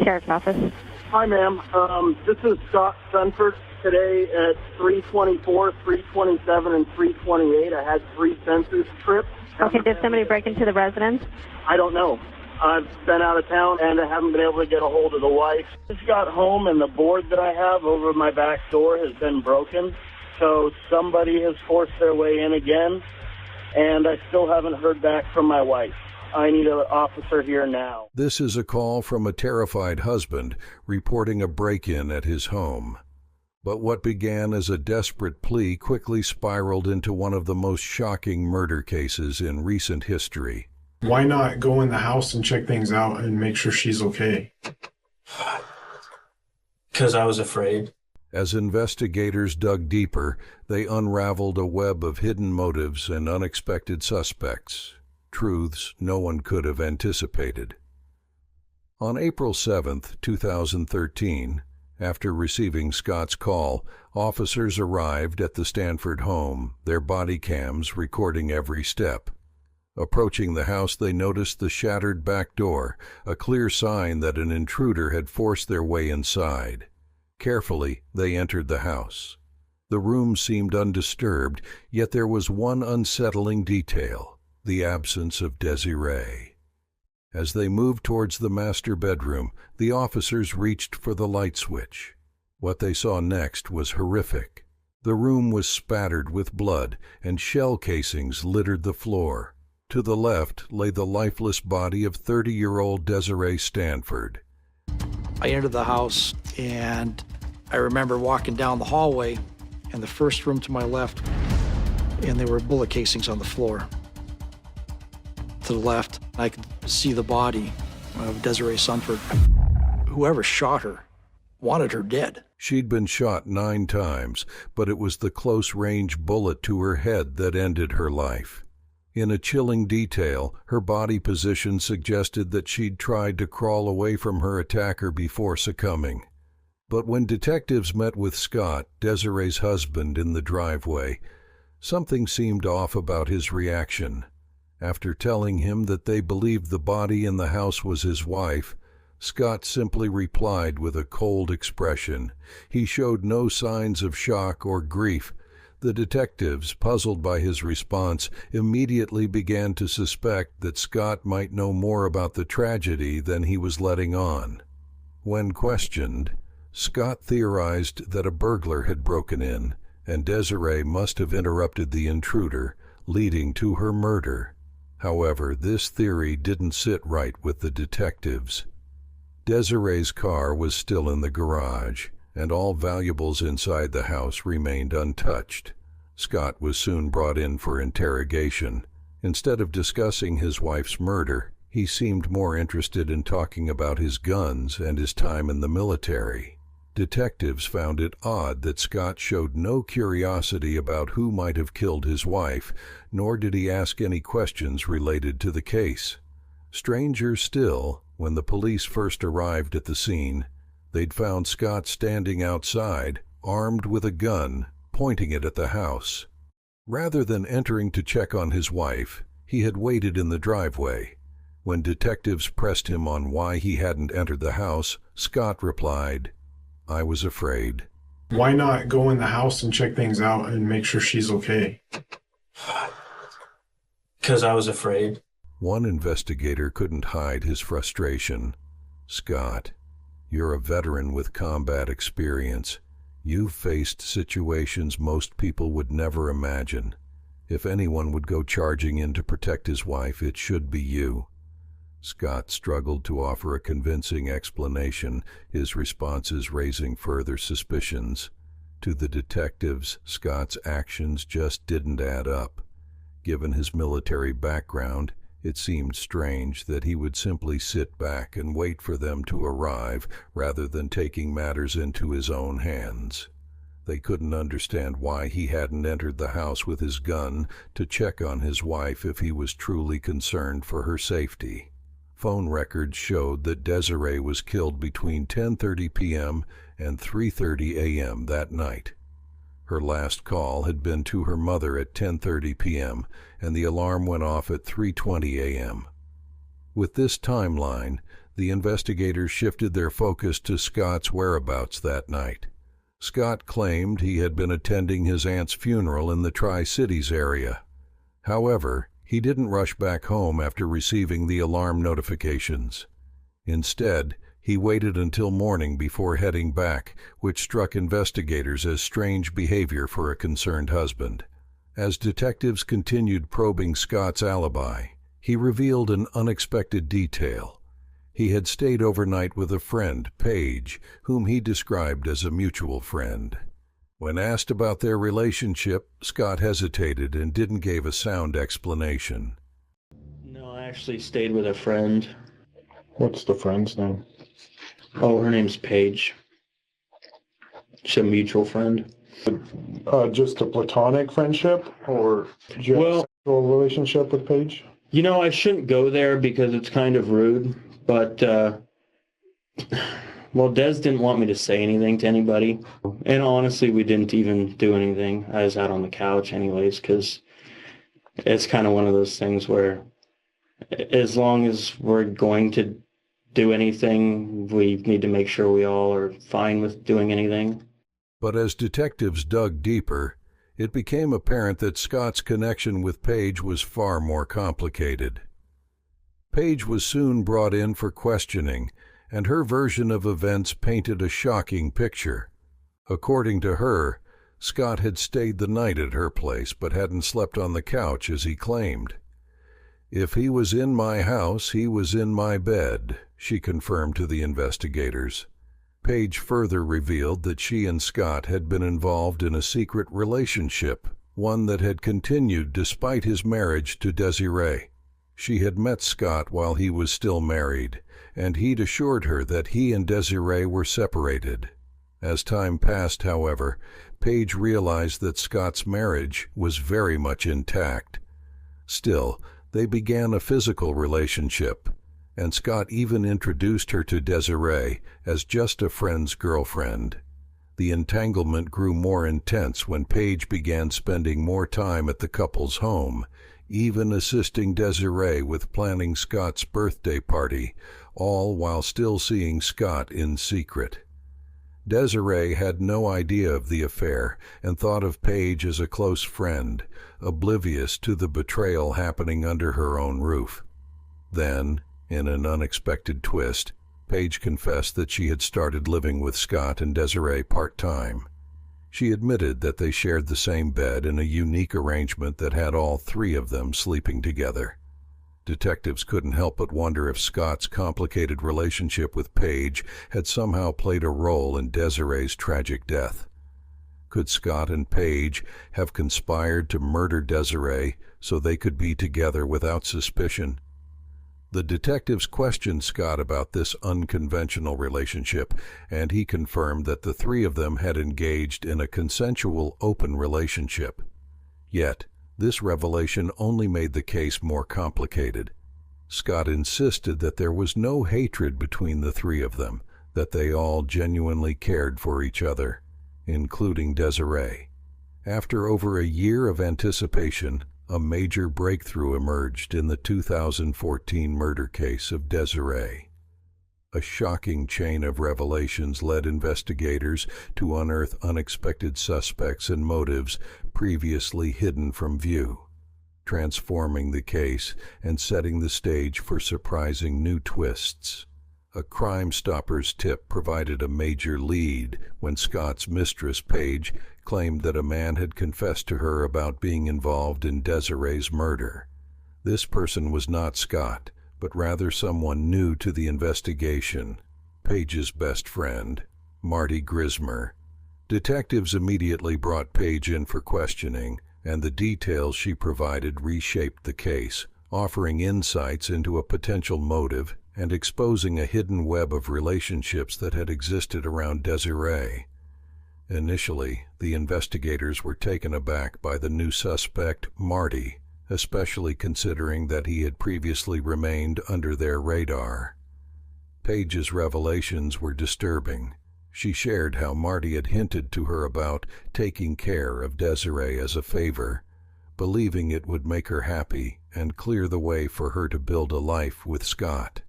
Sheriff's Office. Hi, ma'am. This is Scott Sunford. Today at 324, 327, and 328, I had 3 census trips. Okay, did somebody break into the residence? I don't know. I've been out of town, and I haven't been able to get a hold of the wife. Just got home, and the board that I have over my back door has been broken. So somebody has forced their way in again, and I still haven't heard back from my wife. I need an officer here now. This is a call from a terrified husband reporting a break-in at his home. But what began as a desperate plea quickly spiraled into one of the most shocking murder cases in recent history. Why not go in the house and check things out and make sure she's okay? Because I was afraid. As investigators dug deeper, they unraveled a web of hidden motives and unexpected suspects, truths no one could have anticipated. On April 7, 2013, after receiving Scott's call, officers arrived at the Stanford home, their body cams recording every step. Approaching the house, they noticed the shattered back door, a clear sign that an intruder had forced their way inside. Carefully, they entered the house. The room seemed undisturbed, yet there was one unsettling detail: the absence of Desiree. As they moved towards the master bedroom, the officers reached for the light switch. What they saw next was horrific. The room was spattered with blood, and shell casings littered the floor. To the left lay the lifeless body of 30-year-old Desiree Sunford. I entered the house, and I remember walking down the hallway, and the first room to my left, and there were bullet casings on the floor. To the left, I could see the body of Desiree Sunford. Whoever shot her wanted her dead. She'd been shot 9 times, but it was the close-range bullet to her head that ended her life. In a chilling detail, her body position suggested that she'd tried to crawl away from her attacker before succumbing. But when detectives met with Scott, Desiree's husband, in the driveway, something seemed off about his reaction. After telling him that they believed the body in the house was his wife, Scott simply replied with a cold expression. He showed no signs of shock or grief. The detectives, puzzled by his response, immediately began to suspect that Scott might know more about the tragedy than he was letting on. When questioned, Scott theorized that a burglar had broken in, and Desiree must have interrupted the intruder, leading to her murder. However, this theory didn't sit right with the detectives. Desiree's car was still in the garage, and all valuables inside the house remained untouched. Scott was soon brought in for interrogation. Instead of discussing his wife's murder, he seemed more interested in talking about his guns and his time in the military. Detectives found it odd that Scott showed no curiosity about who might have killed his wife, nor did he ask any questions related to the case. Stranger still, when the police first arrived at the scene, they'd found Scott standing outside, armed with a gun, pointing it at the house. Rather than entering to check on his wife, he had waited in the driveway. When detectives pressed him on why he hadn't entered the house, Scott replied, "I was afraid." Why not go in the house and check things out and make sure she's okay? Because I was afraid. One investigator couldn't hide his frustration. "Scott, you're a veteran with combat experience. You've faced situations most people would never imagine. If anyone would go charging in to protect his wife, it should be you." Scott struggled to offer a convincing explanation, his responses raising further suspicions. To the detectives, Scott's actions just didn't add up. Given his military background, it seemed strange that he would simply sit back and wait for them to arrive rather than taking matters into his own hands. They couldn't understand why he hadn't entered the house with his gun to check on his wife if he was truly concerned for her safety. Phone records showed that Desiree was killed between 10:30 p.m. and 3:30 a.m. that night. Her last call had been to her mother at 10:30 p.m., and the alarm went off at 3:20 a.m. With this timeline, the investigators shifted their focus to Scott's whereabouts that night. Scott claimed he had been attending his aunt's funeral in the Tri-Cities area. However, he didn't rush back home after receiving the alarm notifications. Instead, he waited until morning before heading back, which struck investigators as strange behavior for a concerned husband. As detectives continued probing Scott's alibi, he revealed an unexpected detail. He had stayed overnight with a friend, Paige, whom he described as a mutual friend. When asked about their relationship, Scott hesitated and didn't give a sound explanation. No, I actually stayed with a friend. What's the friend's name? Oh, her name's Paige. She's a mutual friend. Just a platonic friendship, or do you have a sexual relationship with Paige? You know, I shouldn't go there because it's kind of rude, but, well, Des didn't want me to say anything to anybody. And honestly, we didn't even do anything. I was out on the couch anyways, because it's kind of one of those things where as long as we're going to do anything, we need to make sure we all are fine with doing anything. But as detectives dug deeper, it became apparent that Scott's connection with Paige was far more complicated. Paige was soon brought in for questioning, and her version of events painted a shocking picture. According to her, Scott had stayed the night at her place but hadn't slept on the couch as he claimed. "If he was in my house, he was in my bed," she confirmed to the investigators. Paige further revealed that she and Scott had been involved in a secret relationship, one that had continued despite his marriage to Desiree. She had met Scott while he was still married, and he'd assured her that he and Desiree were separated. As time passed, however, Paige realized that Scott's marriage was very much intact. Still, they began a physical relationship, and Scott even introduced her to Desiree as just a friend's girlfriend. The entanglement grew more intense when Paige began spending more time at the couple's home, even assisting Desiree with planning Scott's birthday party, all while still seeing Scott in secret. Desiree had no idea of the affair and thought of Paige as a close friend, oblivious to the betrayal happening under her own roof. Then, in an unexpected twist, Paige confessed that she had started living with Scott and Desiree part-time. She admitted that they shared the same bed in a unique arrangement that had all three of them sleeping together. Detectives couldn't help but wonder if Scott's complicated relationship with Paige had somehow played a role in Desiree's tragic death. Could Scott and Paige have conspired to murder Desiree so they could be together without suspicion? The detectives questioned Scott about this unconventional relationship, and he confirmed that the three of them had engaged in a consensual, open relationship. Yet, this revelation only made the case more complicated. Scott insisted that there was no hatred between the three of them, that they all genuinely cared for each other, including Desiree. After over a year of anticipation, a major breakthrough emerged in the 2014 murder case of Desiree. A shocking chain of revelations led investigators to unearth unexpected suspects and motives previously hidden from view, transforming the case and setting the stage for surprising new twists. A Crime Stoppers tip provided a major lead when Scott's mistress, Paige, claimed that a man had confessed to her about being involved in Desiree's murder. This person was not Scott, but rather someone new to the investigation, Paige's best friend, Marty Grismer. Detectives immediately brought Paige in for questioning, and the details she provided reshaped the case, offering insights into a potential motive and exposing a hidden web of relationships that had existed around Desiree. Initially, the investigators were taken aback by the new suspect, Marty, especially considering that he had previously remained under their radar. Paige's revelations were disturbing. She shared how Marty had hinted to her about taking care of Desiree as a favor, believing it would make her happy and clear the way for her to build a life with Scott.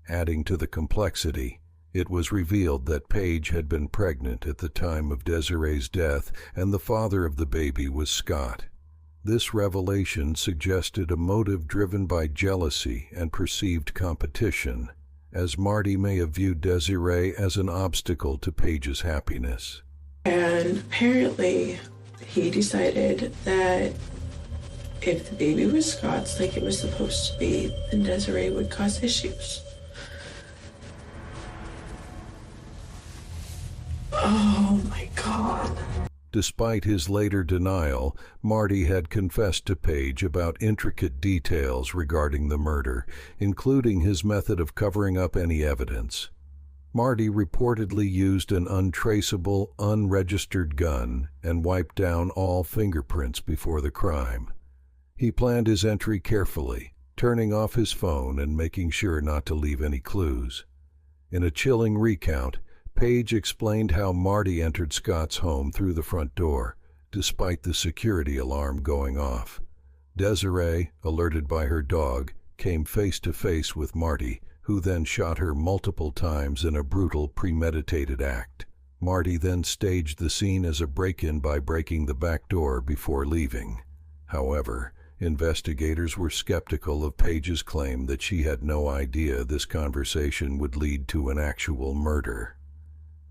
Adding to the complexity, it was revealed that Paige had been pregnant at the time of Desiree's death, and the father of the baby was Scott. This revelation suggested a motive driven by jealousy and perceived competition, as Marty may have viewed Desiree as an obstacle to Paige's happiness. And apparently, he decided that if the baby was Scott's like it was supposed to be, then Desiree would cause issues. Oh my God. Despite his later denial, Marty had confessed to Paige about intricate details regarding the murder, including his method of covering up any evidence. Marty reportedly used an untraceable, unregistered gun and wiped down all fingerprints before the crime. He planned his entry carefully, turning off his phone and making sure not to leave any clues. In a chilling recount, Paige explained how Marty entered Scott's home through the front door, despite the security alarm going off. Desiree, alerted by her dog, came face to face with Marty, who then shot her multiple times in a brutal, premeditated act. Marty then staged the scene as a break-in by breaking the back door before leaving. However, investigators were skeptical of Paige's claim that she had no idea this conversation would lead to an actual murder.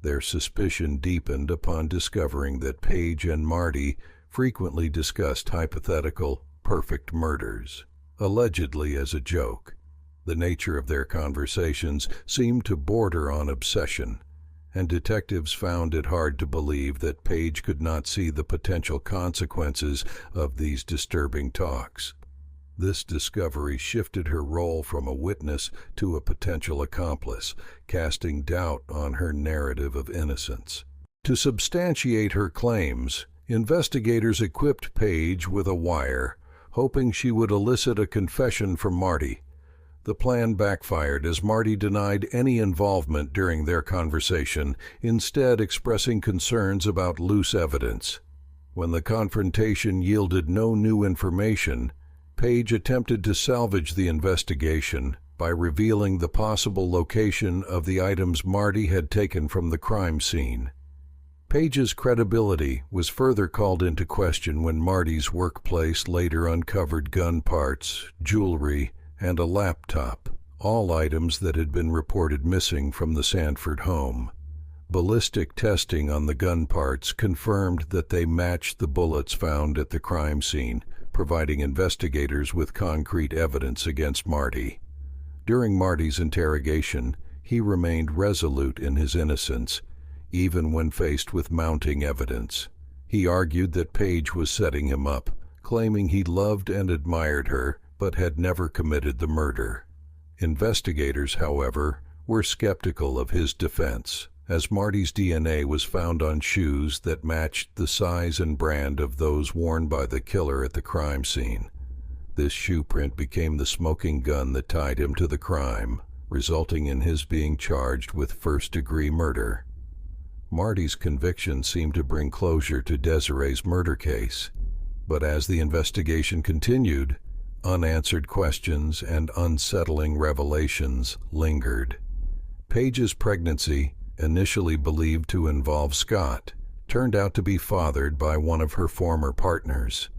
Their suspicion deepened upon discovering that Paige and Marty frequently discussed hypothetical, perfect murders, allegedly as a joke. The nature of their conversations seemed to border on obsession, and detectives found it hard to believe that Paige could not see the potential consequences of these disturbing talks. This discovery shifted her role from a witness to a potential accomplice, casting doubt on her narrative of innocence. To substantiate her claims, investigators equipped Paige with a wire, hoping she would elicit a confession from Marty. The plan backfired as Marty denied any involvement during their conversation, instead expressing concerns about loose evidence. When the confrontation yielded no new information, Paige attempted to salvage the investigation by revealing the possible location of the items Marty had taken from the crime scene. Paige's credibility was further called into question when Marty's workplace later uncovered gun parts, jewelry, and a laptop, all items that had been reported missing from the Sanford home. Ballistic testing on the gun parts confirmed that they matched the bullets found at the crime scene, providing investigators with concrete evidence against Marty. During Marty's interrogation, he remained resolute in his innocence, even when faced with mounting evidence. He argued that Paige was setting him up, claiming he loved and admired her, but had never committed the murder. Investigators, however, were skeptical of his defense, as Marty's DNA was found on shoes that matched the size and brand of those worn by the killer at the crime scene. This shoe print became the smoking gun that tied him to the crime, resulting in his being charged with first-degree murder. Marty's conviction seemed to bring closure to Desiree's murder case, but as the investigation continued, unanswered questions and unsettling revelations lingered. Paige's pregnancy, initially believed to involve Scott, turned out to be fathered by one of her former partners.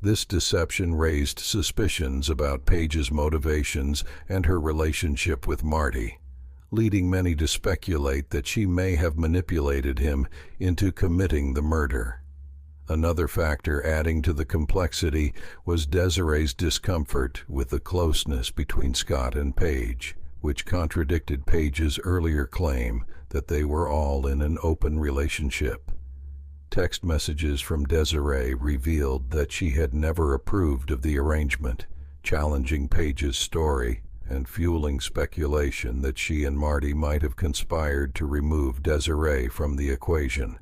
This deception raised suspicions about Paige's motivations and her relationship with Marty, leading many to speculate that she may have manipulated him into committing the murder. Another factor adding to the complexity was Desiree's discomfort with the closeness between Scott and Paige, which contradicted Paige's earlier claim that they were all in an open relationship. Text messages from Desiree revealed that she had never approved of the arrangement, challenging Paige's story and fueling speculation that she and Marty might have conspired to remove Desiree from the equation.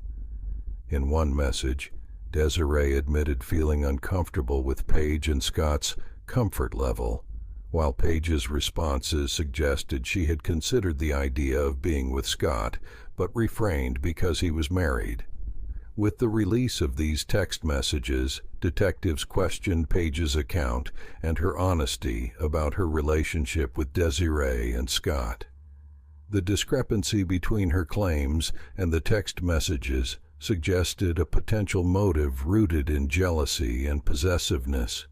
In one message, Desiree admitted feeling uncomfortable with Paige and Scott's comfort level, while Paige's responses suggested she had considered the idea of being with Scott, but refrained because he was married. With the release of these text messages, detectives questioned Paige's account and her honesty about her relationship with Desiree and Scott. The discrepancy between her claims and the text messages suggested a potential motive rooted in jealousy and possessiveness.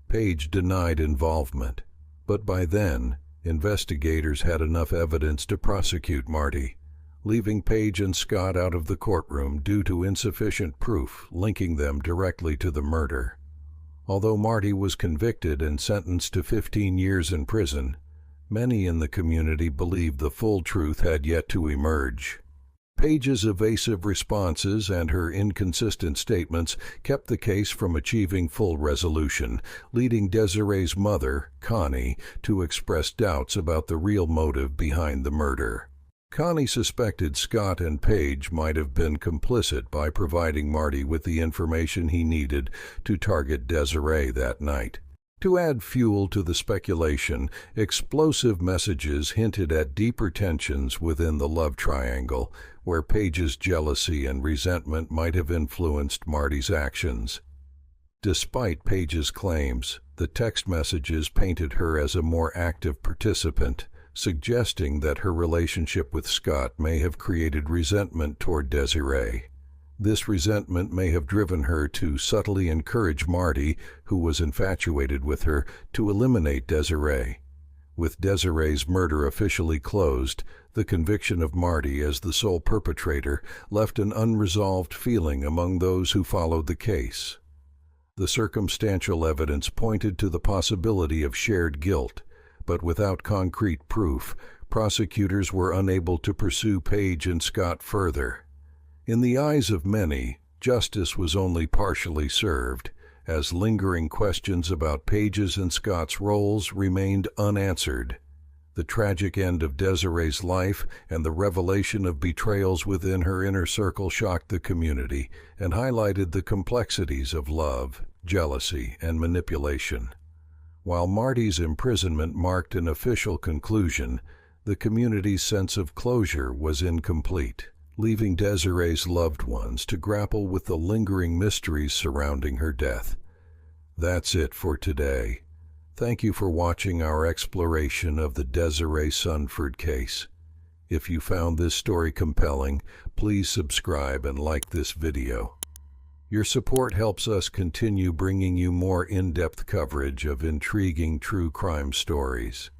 Paige denied involvement, but by then, investigators had enough evidence to prosecute Marty, leaving Paige and Scott out of the courtroom due to insufficient proof linking them directly to the murder. Although Marty was convicted and sentenced to 15 years in prison, many in the community believed the full truth had yet to emerge. Paige's evasive responses and her inconsistent statements kept the case from achieving full resolution, leading Desiree's mother, Connie, to express doubts about the real motive behind the murder. Connie suspected Scott and Paige might have been complicit by providing Marty with the information he needed to target Desiree that night. To add fuel to the speculation, explosive messages hinted at deeper tensions within the love triangle, where Paige's jealousy and resentment might have influenced Marty's actions. Despite Paige's claims, the text messages painted her as a more active participant, suggesting that her relationship with Scott may have created resentment toward Desiree. This resentment may have driven her to subtly encourage Marty, who was infatuated with her, to eliminate Desiree. With Desiree's murder officially closed, the conviction of Marty as the sole perpetrator left an unresolved feeling among those who followed the case. The circumstantial evidence pointed to the possibility of shared guilt, but without concrete proof, prosecutors were unable to pursue Paige and Scott further. In the eyes of many, justice was only partially served, as lingering questions about Paige's and Scott's roles remained unanswered. The tragic end of Desiree's life and the revelation of betrayals within her inner circle shocked the community and highlighted the complexities of love, jealousy, and manipulation. While Marty's imprisonment marked an official conclusion, the community's sense of closure was incomplete, leaving Desiree's loved ones to grapple with the lingering mysteries surrounding her death. That's it for today. Thank you for watching our exploration of the Desiree Sunford case. If you found this story compelling, please subscribe and like this video. Your support helps us continue bringing you more in-depth coverage of intriguing true crime stories.